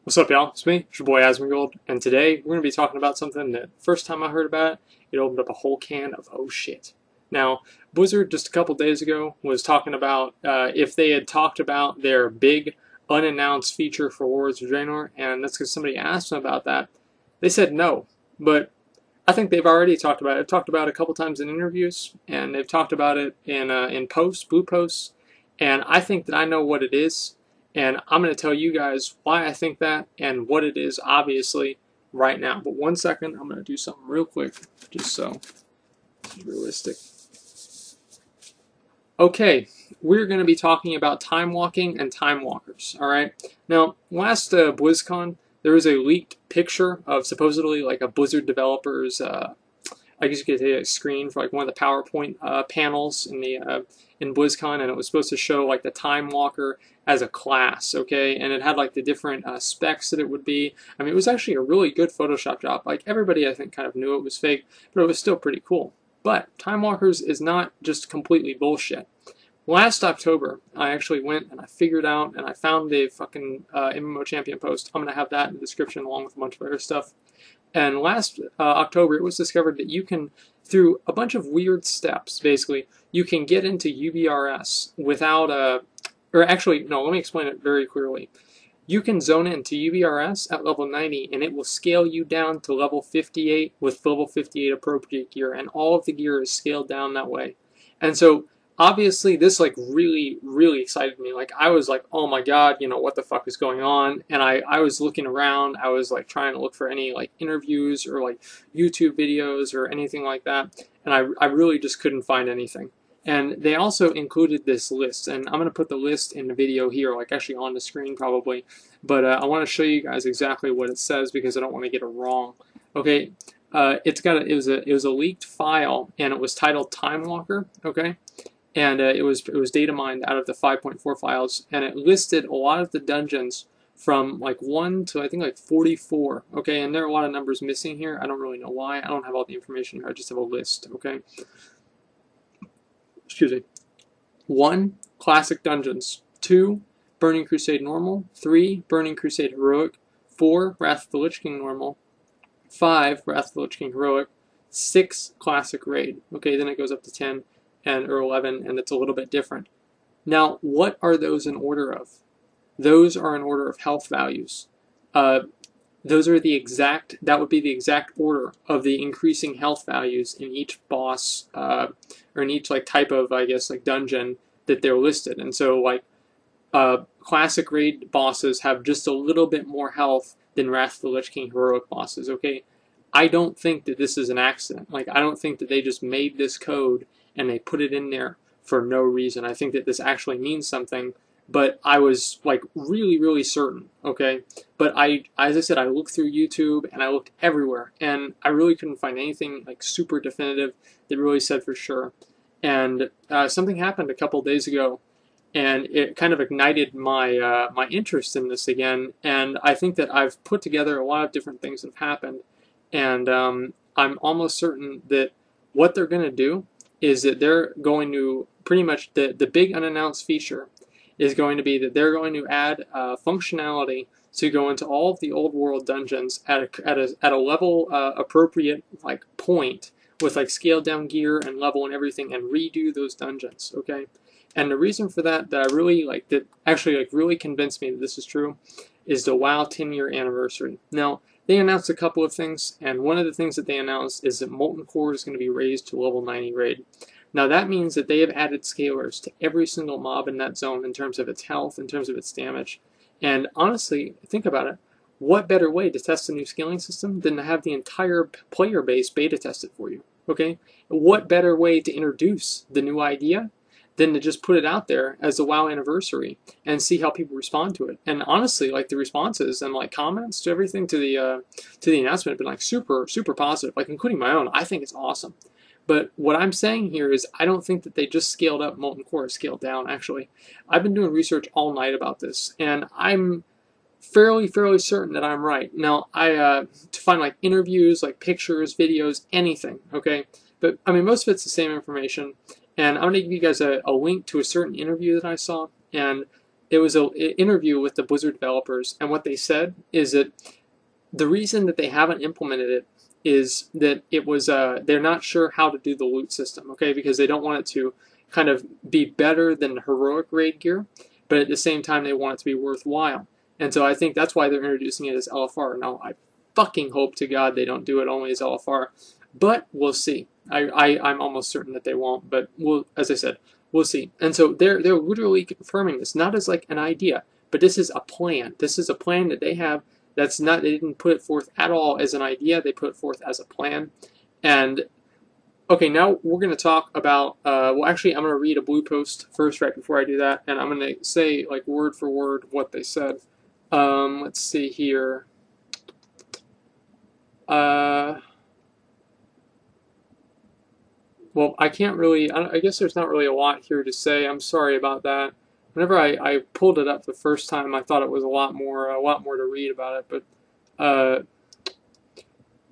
What's up, y'all? It's me, it's your boy Asmongold, and today we're going to be talking about something that first time I heard about it, it opened up a whole can of oh shit. Now, Blizzard just a couple days ago was talking about if they had talked about their big unannounced feature for Warlords of Draenor, and that's because somebody asked them about that. They said no, but I think they've already talked about it. They've talked about it a couple times in interviews, and they've talked about it in posts, blue posts, and I think that I know what it is. And I'm going to tell you guys why I think that and what it is, obviously, right now. But one second, I'm going to do something real quick, just so it's realistic. Okay, we're going to be talking about time walking and time walkers, alright? Now, last BlizzCon, there was a leaked picture of supposedly like a Blizzard developer's I guess you could say a screen for like one of the PowerPoint panels in BlizzCon, and it was supposed to show like the Time Walker as a class, okay? And it had like the different specs that it would be. I mean, it was actually a really good Photoshop job. Like everybody, I think, kind of knew it was fake, but it was still pretty cool. But Time Walkers is not just completely bullshit. Last October, I actually went and I figured out and I found a fucking MMO Champion post. I'm gonna have that in the description along with a bunch of other stuff. And last October, it was discovered that you can, through a bunch of weird steps, basically, you can get into UBRS without or actually, no, let me explain it very clearly. You can zone into UBRS at level 90, and it will scale you down to level 58 with level 58 appropriate gear, and all of the gear is scaled down that way. And so, obviously, this like really excited me. Like I was like, oh my god, you know, what the fuck is going on? And I was looking around. I was like trying to look for any like interviews or like YouTube videos or anything like that, and I really just couldn't find anything. And they also included this list, and I'm going to put the list in the video here, like actually on the screen probably, but I want to show you guys exactly what it says because I don't want to get it wrong. Okay, it was a leaked file, and it was titled Time Walker. Okay, and it was data mined out of the 5.4 files, and it listed a lot of the dungeons from like 1 to I think like 44. Okay, and there are a lot of numbers missing here. I don't really know why. I don't have all the information here. I just have a list. Okay. Excuse me. 1. Classic Dungeons. 2. Burning Crusade Normal. 3. Burning Crusade Heroic. 4. Wrath of the Lich King Normal. 5. Wrath of the Lich King Heroic. 6. Classic Raid. Okay, then it goes up to 10 or 11, and it's a little bit different. Now, what are those in order of? Those are in order of health values. Those are the exact, that would be the exact order of the increasing health values in each boss, or in each like type of, I guess, like dungeon that they're listed. And so like, classic raid bosses have just a little bit more health than Wrath of the Lich King heroic bosses, okay? I don't think that this is an accident. Like, I don't think that they just made this code and they put it in there for no reason. I think that this actually means something, but I was like really certain, okay? But as I said, I looked through YouTube and I looked everywhere, and I really couldn't find anything like super definitive that really said for sure. And something happened a couple days ago, and it kind of ignited my my interest in this again. And I think that I've put together a lot of different things that have happened, and I'm almost certain that what they're going to do is that they're going to pretty much the big unannounced feature is going to be that they're going to add functionality to go into all of the old world dungeons at a level appropriate like point with like scaled down gear and level and everything, and redo those dungeons. Okay, and the reason for that I really like, that actually like really convinced me that this is true, is the WoW 10-year anniversary. Now they announced a couple of things, and one of the things that they announced is that Molten Core is going to be raised to level 90 raid. Now that means that they have added scalers to every single mob in that zone in terms of its health, in terms of its damage. And honestly, think about it, what better way to test a new scaling system than to have the entire player base beta test it for you, okay? What better way to introduce the new idea than to just put it out there as a WoW anniversary and see how people respond to it. And honestly, like the responses and like comments to everything to the announcement have been like super positive, like including my own. I think it's awesome. But what I'm saying here is I don't think that they just scaled up Molten Core, scaled down, actually. I've been doing research all night about this, and I'm fairly certain that I'm right. Now, to find like interviews, like pictures, videos, anything, okay? But, I mean, most of it's the same information, and I'm going to give you guys a link to a certain interview that I saw, and it was an interview with the Blizzard developers, and what they said is that the reason that they haven't implemented it is that it was they're not sure how to do the loot system, okay, because they don't want it to kind of be better than heroic raid gear, but at the same time they want it to be worthwhile. And so I think that's why they're introducing it as LFR. Now I fucking hope to God they don't do it only as LFR, but we'll see. I'm almost certain that they won't, but we'll, as I said, we'll see. And so they're literally confirming this, not as like an idea, but this is a plan. This is a plan that they have. That's not, they didn't put it forth at all as an idea. They put it forth as a plan. And okay, now we're going to talk about, well, actually, I'm going to read a blue post first right before I do that, and I'm going to say, like, word for word what they said. Let's see here. Well, I can't really, I guess there's not really a lot here to say. I'm sorry about that. Whenever I pulled it up the first time, I thought it was a lot more to read about it. But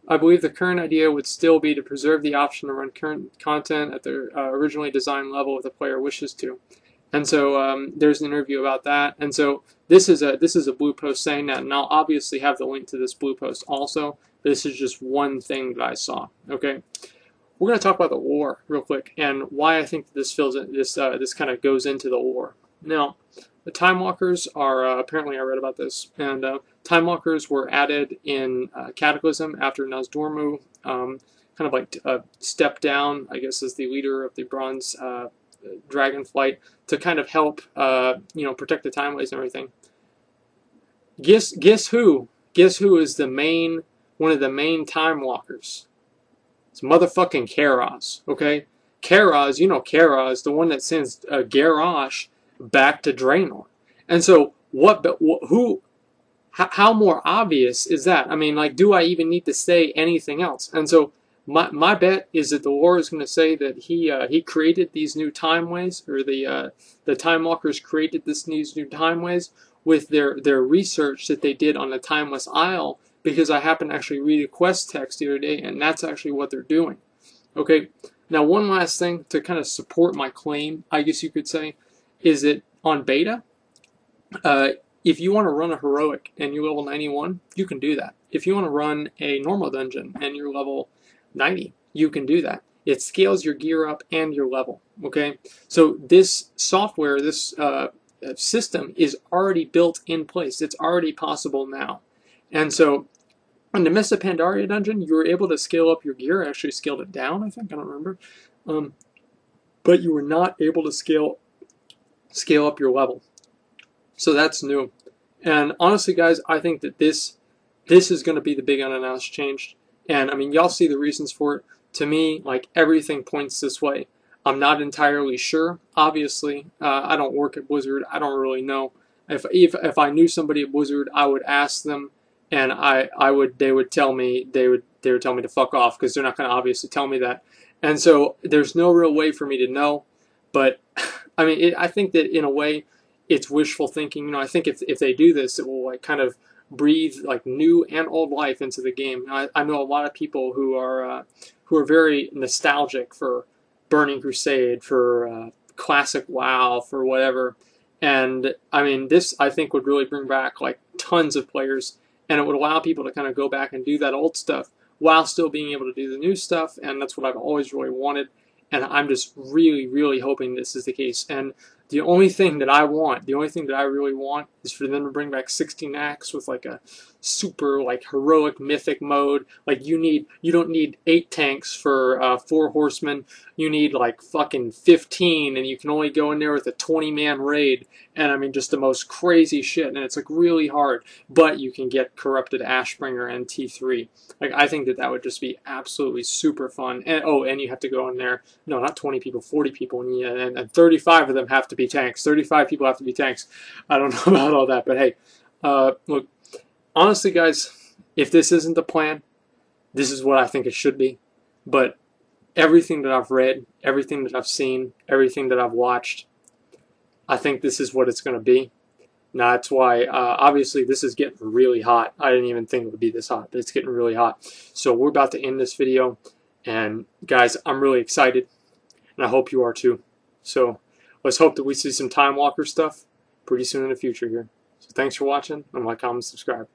I believe the current idea would still be to preserve the option to run current content at the originally designed level if the player wishes to. And so there's an interview about that. And so this is a blue post saying that, and I'll obviously have the link to this blue post also. But this is just one thing that I saw. Okay. We're going to talk about the lore real quick and why I think this kind of goes into the lore. Now, the Timewalkers are apparently I read about this, and Timewalkers were added in Cataclysm after Nozdormu kind of like stepped down, I guess, as the leader of the Bronze Dragonflight to kind of help protect the Timeways and everything. Guess who? Guess who is one of the main Timewalkers? It's motherfucking Karaz, okay? Karaz, you know Karaz, the one that sends Garrosh back to Draenor. And so, how more obvious is that? I mean, like, do I even need to say anything else? And so, my bet is that the lore is going to say that he created these new timeways, or the Timewalkers created these new timeways with their research that they did on the Timeless Isle, because I happened to actually read a quest text the other day, and that's actually what they're doing. Okay, now one last thing to kind of support my claim, I guess you could say, is that on beta, if you want to run a heroic and you're level 91, you can do that. If you want to run a normal dungeon and you're level 90, you can do that. It scales your gear up and your level. Okay, so this software, this system is already built in place. It's already possible now. And so, in the Mists of Pandaria dungeon, you were able to scale up your gear. I actually scaled it down, I think. I don't remember. But you were not able to scale up your level. So that's new. And honestly, guys, I think that this is going to be the big unannounced change. And, I mean, y'all see the reasons for it. To me, like, everything points this way. I'm not entirely sure. Obviously, I don't work at Blizzard. I don't really know. If I knew somebody at Blizzard, I would ask them. And they would tell me to fuck off, because they're not going to obviously tell me that. And so there's no real way for me to know. But I mean, I think that in a way, it's wishful thinking. You know, I think if they do this, it will like kind of breathe like new and old life into the game. I know a lot of people who are very nostalgic for Burning Crusade, for classic WoW, for whatever. And I mean, this I think would really bring back like tons of players. And it would allow people to kind of go back and do that old stuff while still being able to do the new stuff. And that's what I've always really wanted. And I'm just really, really hoping this is the case. And the only thing that I really want is for them to bring back 16 acts with like a super like heroic mythic mode. Like you don't need 8 tanks for 4 horsemen. You need like fucking 15, and you can only go in there with a 20-man raid. And I mean, just the most crazy shit. And it's like really hard, but you can get Corrupted Ashbringer and T3. Like, I think that would just be absolutely super fun. And and you have to go in there. No, not 20 people, 40 people, and 35 of them have to be tanks. 35 people have to be tanks. I don't know about all that, but hey, look, honestly, guys, if this isn't the plan, this is what I think it should be. But everything that I've read, everything that I've seen, everything that I've watched, I think this is what it's going to be. Now, that's why, obviously, this is getting really hot. I didn't even think it would be this hot, but it's getting really hot. So we're about to end this video. And, guys, I'm really excited. And I hope you are too. So let's hope that we see some Timewalker stuff. pretty soon in the future here. So thanks for watching, and like, comment, subscribe.